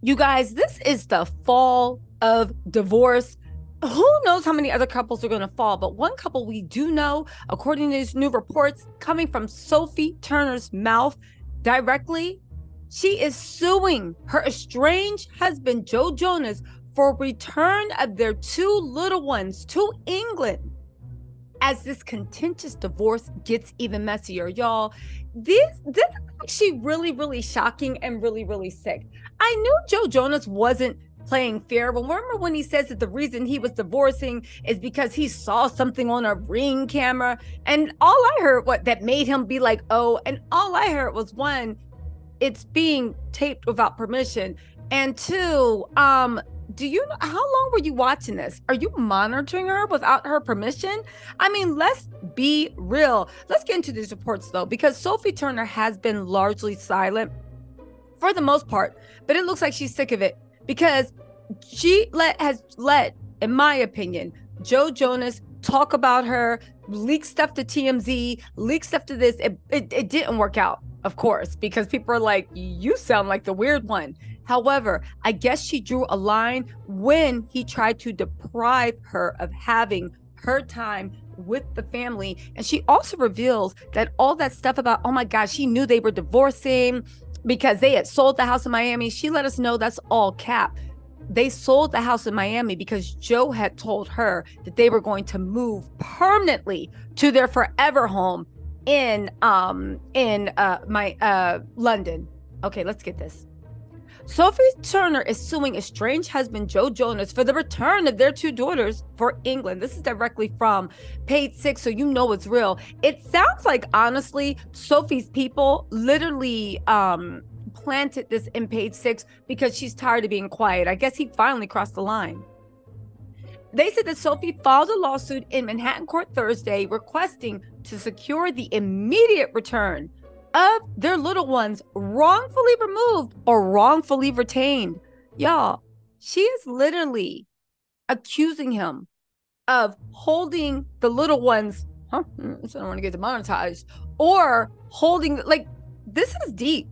You guys, this is the fall of divorce. Who knows how many other couples are going to fall? But one couple we do know, according to these new reports coming from Sophie Turner's mouth directly, she is suing her estranged husband, Joe Jonas, for return of their two little ones to England as this contentious divorce gets even messier. Y'all, this is actually really, really shocking and really, really sick. I knew Joe Jonas wasn't playing fair. But remember when he says that the reason he was divorcing is because he saw something on a Ring camera, and all I heard what that made him be like, oh, and all I heard was one, it's being taped without permission, and two, do you know how long were you watching this? Are you monitoring her without her permission? I mean, let's be real. Let's get into these reports though, because Sophie Turner has been largely silent for the most part, but it looks like she's sick of it because has let, in my opinion, Joe Jonas talk about her, leak stuff to TMZ, leak stuff to this. It didn't work out, of course, because people are like, you sound like the weird one. However, I guess she drew a line when he tried to deprive her of having her time with the family. And she also reveals that all that stuff about, oh my gosh, she knew they were divorcing because they had sold the house in Miami. She let us know that's all cap. They sold the house in Miami because Joe had told her that they were going to move permanently to their forever home in London. Okay, let's get this. Sophie Turner is suing estranged husband Joe Jonas for the return of their two daughters for England. This is directly from Page Six, so you know it's real. It sounds like, honestly, Sophie's people literally planted this in Page Six because she's tired of being quiet. I guess he finally crossed the line. They said that Sophie filed a lawsuit in Manhattan Court Thursday requesting to secure the immediate return of their little ones wrongfully removed or wrongfully retained. Y'all, she is literally accusing him of holding the little ones, I don't want to get demonetized, or holding, like, this is deep.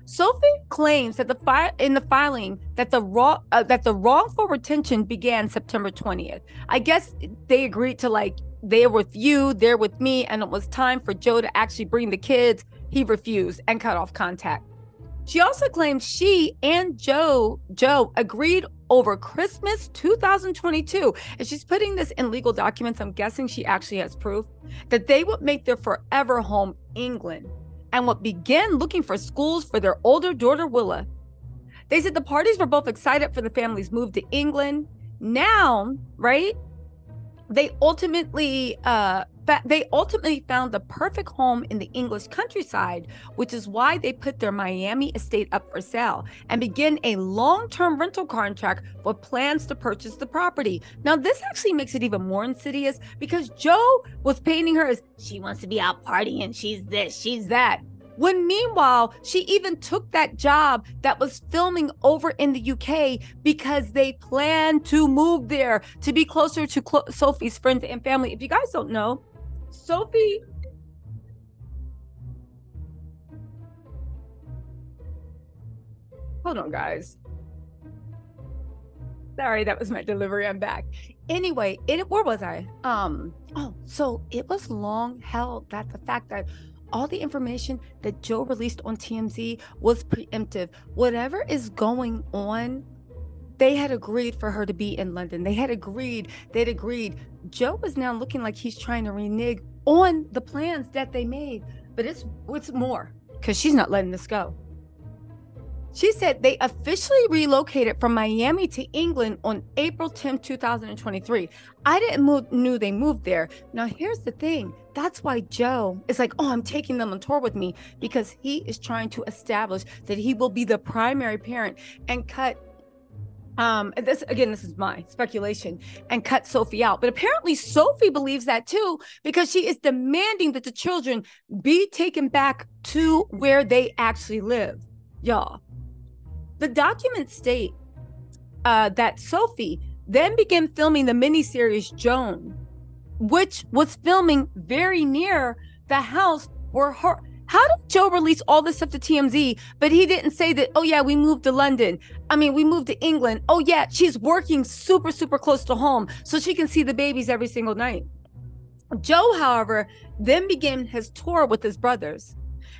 Sophie claims that in the filing that the wrongful retention began September 20th. I guess they agreed to, like, they're with you, they're with me, and it was time for Joe to actually bring the kids. He refused and cut off contact. She also claims she and Joe agreed over Christmas 2022, and she's putting this in legal documents. I'm guessing she actually has proof that they would make their forever home England and would begin looking for schools for their older daughter, Willa. They said the parties were both excited for the family's move to England. Now, right? They ultimately found the perfect home in the English countryside, which is why they put their Miami estate up for sale and begin a long-term rental contract with plans to purchase the property. Now, this actually makes it even more insidious because Joe was painting her as she wants to be out partying, she's this, she's that. When meanwhile, she even took that job that was filming over in the UK because they planned to move there to be closer to Sophie's friends and family. If you guys don't know, Sophie... Hold on, guys. Sorry, that was my delivery. I'm back. Anyway, where was I? So it was long held that the fact that all the information that Joe released on TMZ was preemptive. Whatever is going on, they had agreed for her to be in London. They'd agreed. Joe is now looking like he's trying to renege on the plans that they made. But it's more, because she's not letting this go. She said they officially relocated from Miami to England on April 10, 2023. I didn't knew they moved there. Now, here's the thing. That's why Joe is like, oh, I'm taking them on tour with me, because he is trying to establish that he will be the primary parent and cut, this is my speculation, and cut Sophie out. But apparently Sophie believes that too, because she is demanding that the children be taken back to where they actually live. Y'all. The documents state that Sophie then began filming the miniseries Joan, which was filming very near the house where her How did Joe release all this stuff to TMZ, but he didn't say that, oh yeah, we moved to London. I mean, we moved to England. Oh yeah, she's working super, super close to home so she can see the babies every single night. Joe, however, then began his tour with his brothers.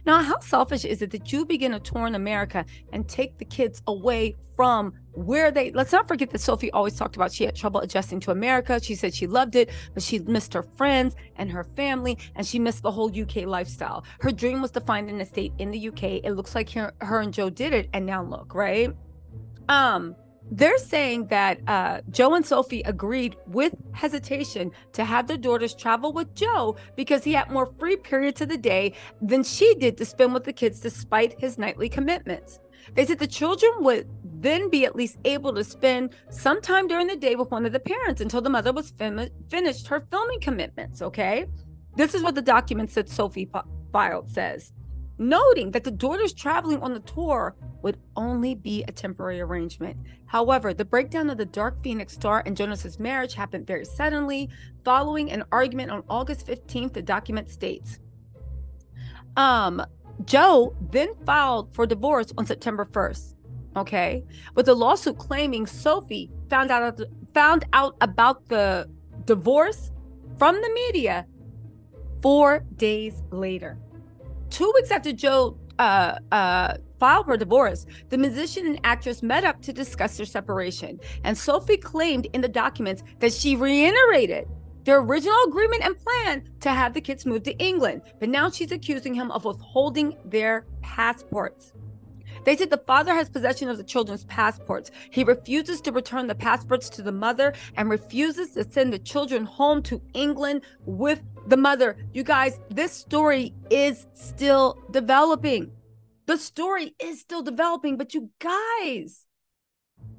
Now, how selfish is it that you begin a tour in America and take the kids away from where they, let's not forget that Sophie always talked about she had trouble adjusting to America. She said she loved it, but she missed her friends and her family, and she missed the whole UK lifestyle. Her dream was to find an estate in the UK. It looks like her and Joe did it, and now look, right? They're saying that Joe and Sophie agreed with hesitation to have their daughters travel with Joe because he had more free periods of the day than she did to spend with the kids despite his nightly commitments. They said the children would then be at least able to spend some time during the day with one of the parents until the mother was finished her filming commitments, okay? This is what the documents that Sophie filed says. Noting that the daughters traveling on the tour would only be a temporary arrangement. However, the breakdown of the Dark Phoenix star and Jonas's marriage happened very suddenly, following an argument on August 15th, the document states. Joe then filed for divorce on September 1st, okay, with a lawsuit claiming Sophie found out about the divorce from the media 4 days later. 2 weeks after Joe filed for divorce, the musician and actress met up to discuss their separation, and Sophie claimed in the documents that she reiterated their original agreement and plan to have the kids move to England, but now she's accusing him of withholding their passports. They said the father has possession of the children's passports. He refuses to return the passports to the mother and refuses to send the children home to England with the mother. You guys, this story is still developing. The story is still developing, but you guys,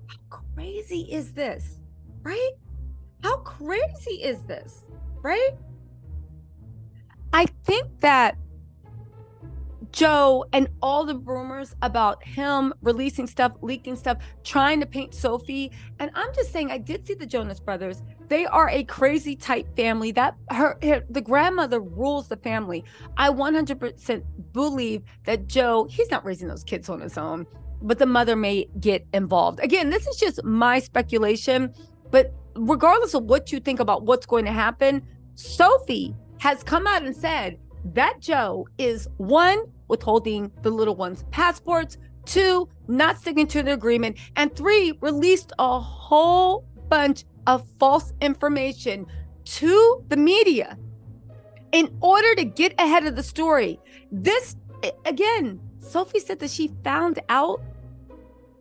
how crazy is this, right? How crazy is this, right? I think that Joe and all the rumors about him releasing stuff, leaking stuff, trying to paint Sophie. And I'm just saying, I did see the Jonas brothers. They are a crazy type family. That the grandmother rules the family. I 100% believe that Joe, he's not raising those kids on his own, but the mother may get involved. Again, this is just my speculation, but regardless of what you think about what's going to happen, Sophie has come out and said that Joe is, 1, withholding the little one's passports, 2, not sticking to the agreement, and 3, released a whole bunch of false information to the media in order to get ahead of the story. This, again, Sophie said that she found out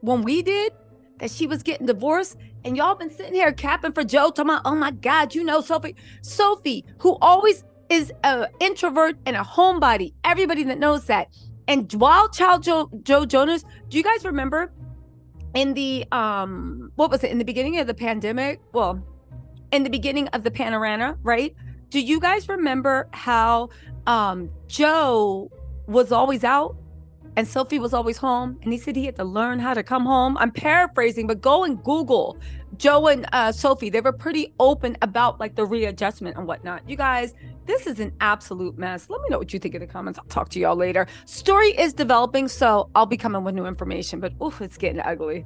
when we did that she was getting divorced, and y'all been sitting here capping for Joe, talking about, oh my God, you know, Sophie, who always is an introvert and a homebody. Everybody that knows that. And wild child Joe Jonas, do you guys remember in the, what was it, in the beginning of the pandemic? Well, in the beginning of the panorama, right? Do you guys remember how Joe was always out and Sophie was always home? And he said he had to learn how to come home. I'm paraphrasing, but go and Google Joe and Sophie. They were pretty open about like the readjustment and whatnot. You guys, this is an absolute mess. Let me know what you think in the comments. I'll talk to y'all later. Story is developing, so I'll be coming with new information, but oof, it's getting ugly.